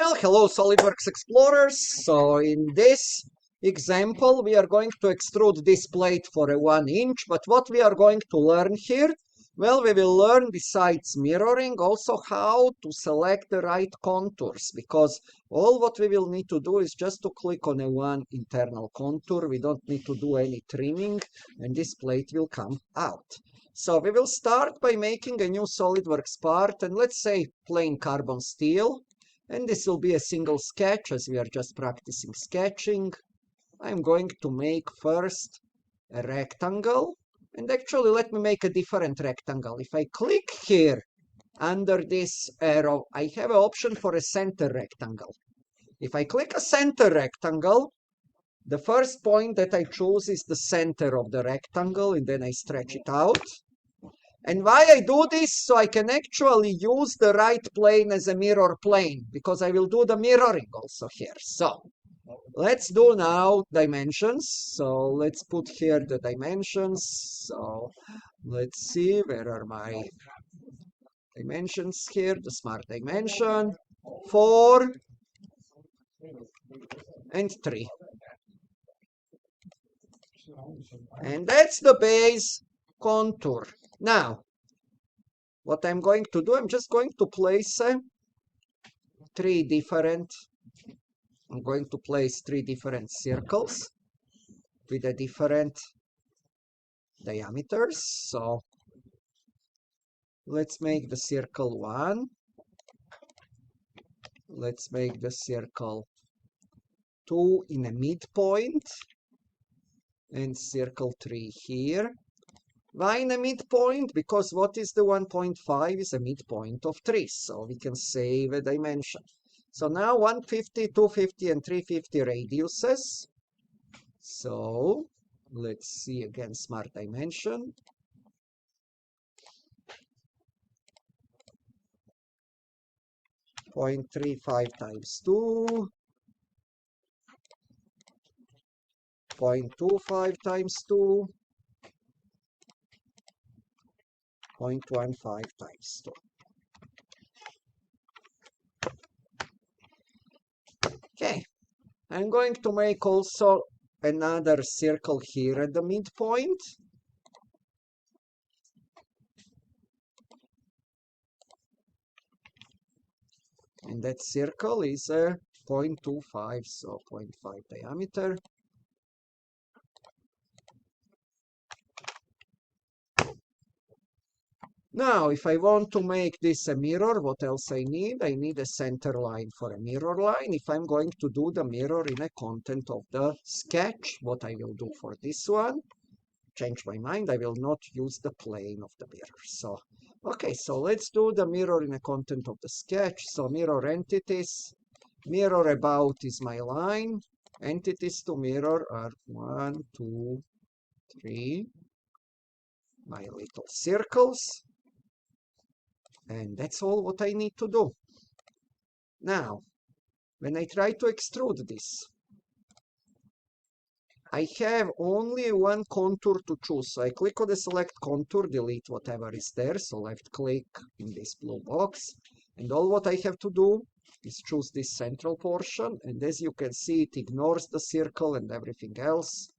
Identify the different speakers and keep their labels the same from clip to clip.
Speaker 1: Well, hello SolidWorks explorers. So in this example, we are going to extrude this plate for a 1 inch. But what we are going to learn here? Well, we will learn besides mirroring also how to select the right contours, because all what we will need to do is just to click on a one internal contour. We don't need to do any trimming and this plate will come out. So we will start by making a new SolidWorks part, and let's say plain carbon steel. And this will be a single sketch as we are just practicing sketching. I'm going to make first a rectangle. And actually, let me make a different rectangle. If I click here under this arrow, I have an option for a center rectangle. If I click a center rectangle, the first point that I choose is the center of the rectangle, and then I stretch it out. And why I do this? So I can actually use the right plane as a mirror plane, because I will do the mirroring also here. So let's do now dimensions. So let's put here the dimensions. So let's see, where are my dimensions here? The smart dimension, 4 and 3. And that's the base contour. Now, what I'm going to do, I'm just going to place I'm going to place 3 different circles with a different diameters. So let's make the circle 1. Let's make the circle 2 in a midpoint. And circle 3 here. Why in a midpoint? Because what is the 1.5 is a midpoint of 3. So we can save a dimension. So now 150, 250, and 350 radiuses. So let's see again smart dimension. .35 times 2. 0.25 times 2. 0.15 times 2. Okay, I'm going to make also another circle here at the midpoint. And that circle is a 0.25, so 0.5 diameter. Now, if I want to make this a mirror, what else I need? I need a center line for a mirror line. If I'm going to do the mirror in a content of the sketch, what I will do for this one, change my mind, I will not use the plane of the mirror. So, okay, so let's do the mirror in a content of the sketch. So mirror entities, mirror about is my line. Entities to mirror are 1, 2, 3, my little circles. And that's all what I need to do. Now, when I try to extrude this, I have only one contour to choose. So I click on the select contour, delete whatever is there. So left click in this blue box. And all what I have to do is choose this central portion. And as you can see, it ignores the circle and everything else.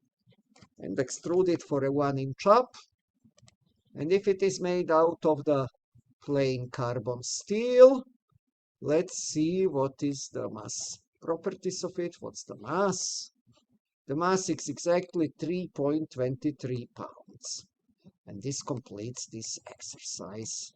Speaker 1: And extrude it for a 1 inch up. And if it is made out of the plain carbon steel, let's see what is the mass properties of it. What's the mass? The mass is exactly 3.23 pounds. And this completes this exercise.